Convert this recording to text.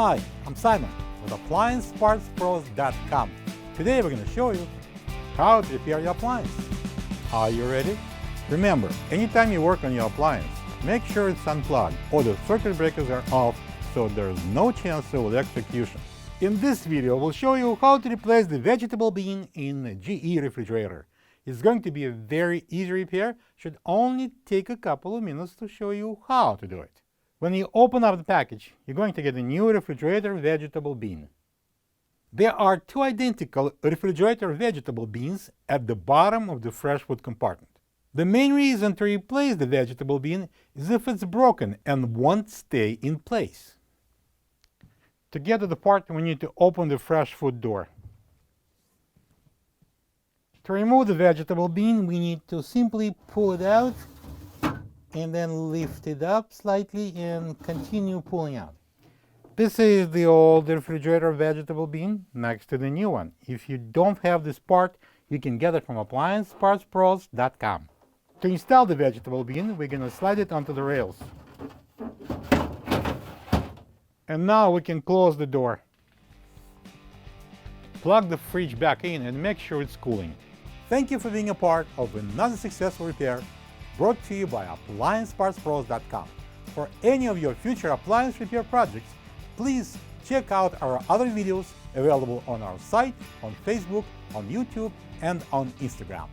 Hi, I'm Simon with AppliancePartsPros.com. Today we're going to show you how to repair your appliance. Are you ready? Remember, anytime you work on your appliance, make sure it's unplugged or the circuit breakers are off so there's no chance of electrocution. In this video, we'll show you how to replace the vegetable bin in a GE refrigerator. It's going to be a very easy repair, should only take a couple of minutes to show you how to do it. When you open up the package, you're going to get a new refrigerator vegetable bin. There are two identical refrigerator vegetable bins at the bottom of the fresh food compartment. The main reason to replace the vegetable bin is if it's broken and won't stay in place. To get to the part, we need to open the fresh food door. To remove the vegetable bin, we need to simply pull it out and then lift it up slightly and continue pulling out. This is the old refrigerator vegetable bin next to the new one. If you don't have this part, you can get it from AppliancePartsPros.com. To install the vegetable bin, we're going to slide it onto the rails. And now we can close the door. Plug the fridge back in and make sure it's cooling. Thank you for being a part of another successful repair brought to you by AppliancePartsPros.com. For any of your future appliance repair projects, please check out our other videos available on our site, on Facebook, on YouTube, and on Instagram.